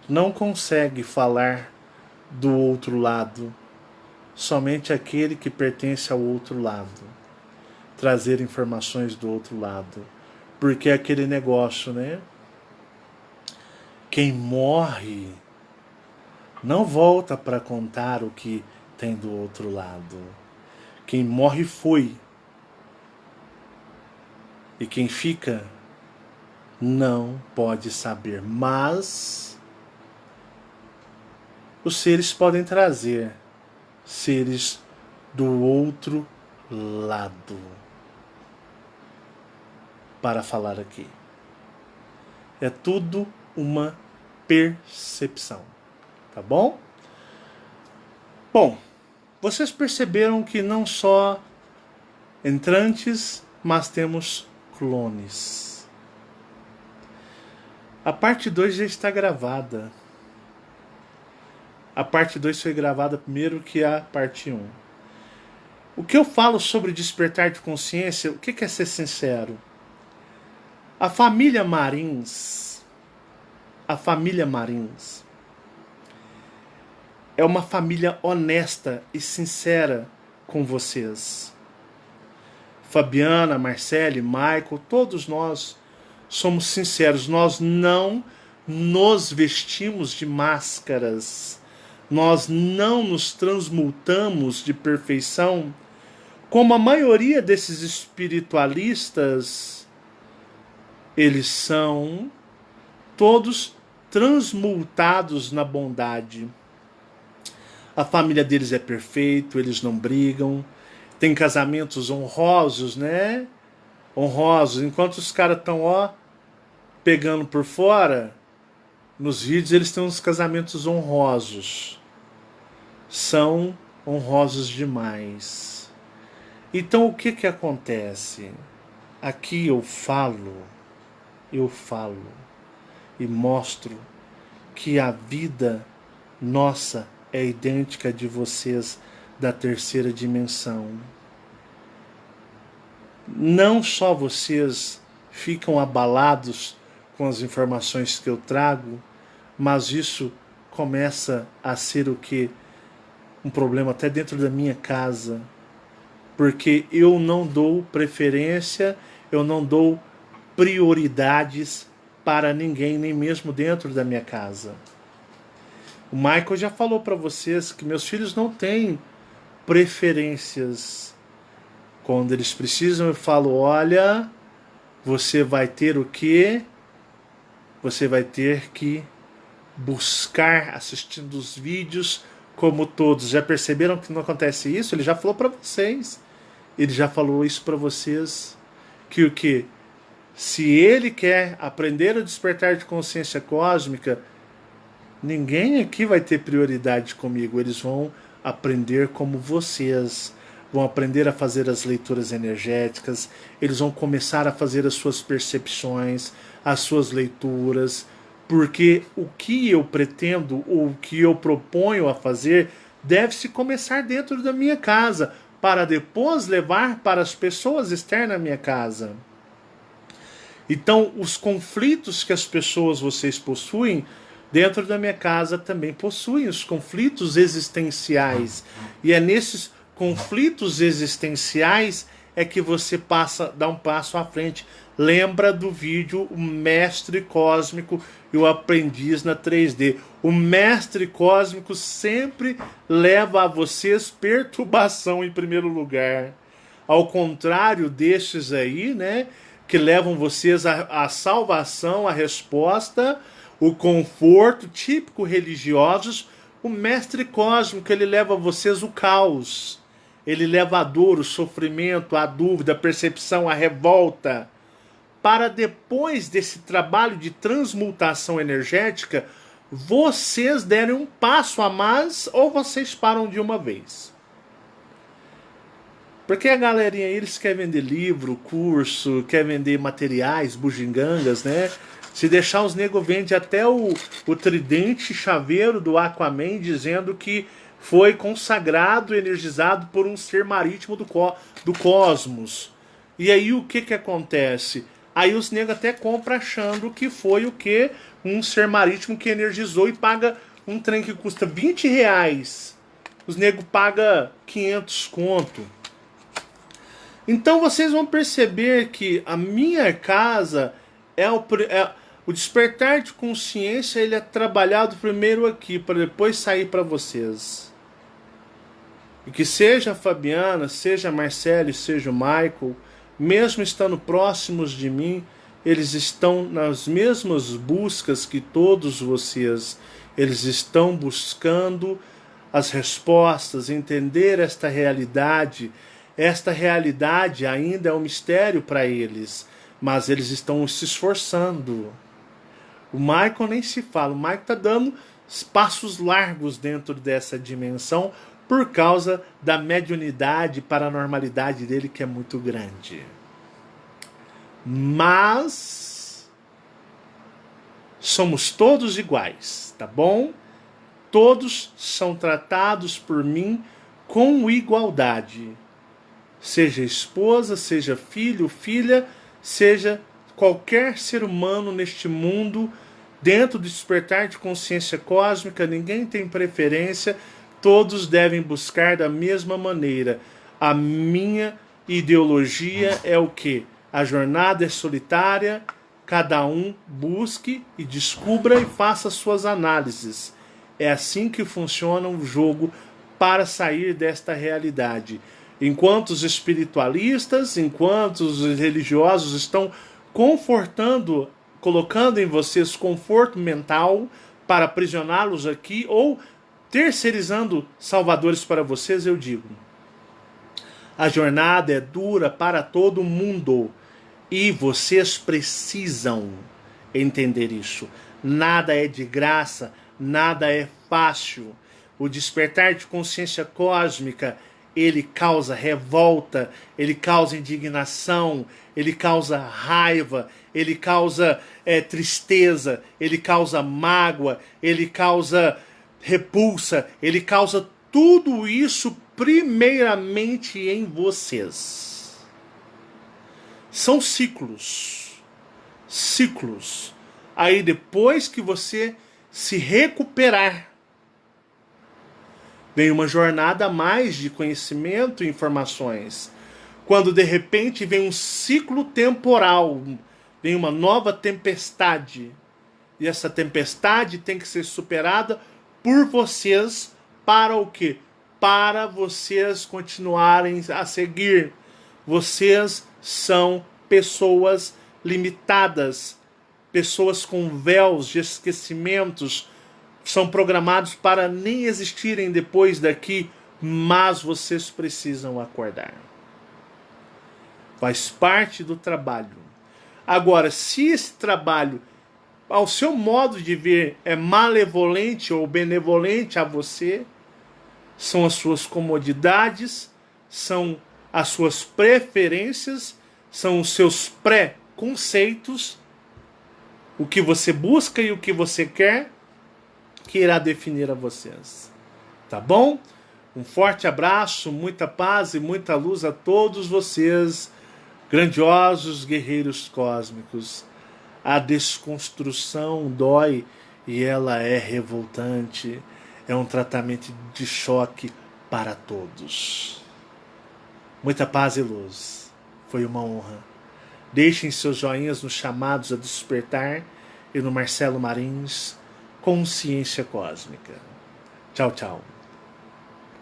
não consegue falar do outro lado, somente aquele que pertence ao outro lado, trazer informações do outro lado, porque é aquele negócio, né? Quem morre não volta para contar o que tem do outro lado. Quem morre foi. E quem fica não pode saber, mas os seres podem trazer seres do outro lado para falar aqui. É tudo uma percepção, tá bom? Bom, vocês perceberam que não só entrantes, mas temos clones. A parte 2 já está gravada. A parte 2 foi gravada primeiro que a parte 1. O que eu falo sobre despertar de consciência, o que é ser sincero? A família Marins é uma família honesta e sincera com vocês. Fabiana, Marcele, Michael, todos nós somos sinceros. Nós não nos vestimos de máscaras. Nós não nos transmutamos de perfeição, como a maioria desses espiritualistas. Eles são todos transmutados na bondade. A família deles é perfeita, eles não brigam. Tem casamentos honrosos, né? Honrosos. Enquanto os caras estão, pegando por fora, nos vídeos eles têm uns casamentos honrosos. São honrosos demais. Então o que acontece? Aqui eu falo e mostro que a vida nossa é idêntica de vocês da terceira dimensão. Não só vocês ficam abalados com as informações que eu trago, mas isso começa a ser o que? um problema até dentro da minha casa, porque eu não dou preferência, eu não dou prioridades para ninguém, nem mesmo dentro da minha casa. O Michael já falou para vocês que meus filhos não têm preferências. Quando eles precisam, eu falo: olha, você vai ter o quê? Você vai ter que buscar assistindo os vídeos como todos. Já perceberam que não acontece isso? Ele já falou para vocês. Ele já falou isso para vocês. Que o quê? Se ele quer aprender a despertar de consciência cósmica, ninguém aqui vai ter prioridade comigo. Eles vão aprender como vocês. Vão aprender a fazer as leituras energéticas. Eles vão começar a fazer as suas percepções, as suas leituras. Porque o que eu pretendo, ou o que eu proponho a fazer, deve-se começar dentro da minha casa, para depois levar para as pessoas externas à minha casa. Então, os conflitos que as pessoas vocês possuem, dentro da minha casa também possuem os conflitos existenciais. E é nesses conflitos existenciais é que você dá um passo à frente. Lembra do vídeo O Mestre Cósmico e o Aprendiz na 3D. O Mestre Cósmico sempre leva a vocês perturbação em primeiro lugar. Ao contrário destes aí, né, que levam vocês à salvação, à resposta, o conforto, típico religiosos, o Mestre Cósmico, ele leva a vocês o caos. Ele leva a dor, o sofrimento, a dúvida, a percepção, a revolta. Para depois desse trabalho de transmutação energética, vocês derem um passo a mais ou vocês param de uma vez. Porque a galerinha aí, eles querem vender livro, curso, quer vender materiais, bugigangas, né? Se deixar, os nego vende até o tridente chaveiro do Aquaman, dizendo que foi consagrado, energizado por um ser marítimo do cosmos. E aí o que acontece? Aí os negros até compram achando que foi o quê? Um ser marítimo que energizou e paga um trem que custa 20 reais. Os negros pagam 500 conto. Então vocês vão perceber que a minha casa o despertar de consciência, ele é trabalhado primeiro aqui, para depois sair para vocês. E que seja a Fabiana, seja a Marcele, seja o Michael, mesmo estando próximos de mim, eles estão nas mesmas buscas que todos vocês. Eles estão buscando as respostas, entender esta realidade. Esta realidade ainda é um mistério para eles, mas eles estão se esforçando. O Michael nem se fala, o Michael está dando passos largos dentro dessa dimensão por causa da mediunidade, paranormalidade dele, que é muito grande. Mas somos todos iguais, tá bom? Todos são tratados por mim com igualdade. Seja esposa, seja filho, filha, seja qualquer ser humano neste mundo, dentro do despertar de consciência cósmica, ninguém tem preferência, todos devem buscar da mesma maneira. A minha ideologia é o quê? A jornada é solitária, cada um busque e descubra e faça suas análises. É assim que funciona o jogo para sair desta realidade. Enquanto os espiritualistas, enquanto os religiosos estão confortando, colocando em vocês conforto mental para aprisioná-los aqui ou terceirizando salvadores para vocês, eu digo: a jornada é dura para todo mundo e vocês precisam entender isso. Nada é de graça, nada é fácil. O despertar de consciência cósmica, ele causa revolta, ele causa indignação, ele causa raiva, ele causa tristeza, ele causa mágoa, ele causa repulsa, ele causa tudo isso primeiramente em vocês. São ciclos. Ciclos. Aí depois que você se recuperar, Vem uma jornada a mais de conhecimento e informações. Quando de repente vem um ciclo temporal, vem uma nova tempestade. E essa tempestade tem que ser superada por vocês para o quê? Para vocês continuarem a seguir. Vocês são pessoas limitadas, pessoas com véus de esquecimentos, são programados para nem existirem depois daqui, mas vocês precisam acordar. Faz parte do trabalho. Agora, se esse trabalho, ao seu modo de ver, é malevolente ou benevolente a você, são as suas comodidades, são as suas preferências, são os seus pré-conceitos, o que você busca e o que você quer, que irá definir a vocês. Tá bom? Um forte abraço, muita paz e muita luz a todos vocês, grandiosos guerreiros cósmicos. A desconstrução dói e ela é revoltante. É um tratamento de choque para todos. Muita paz e luz. Foi uma honra. Deixem seus joinhas nos chamados a despertar e no Marcelo Marins Consciência Cósmica. Tchau, tchau.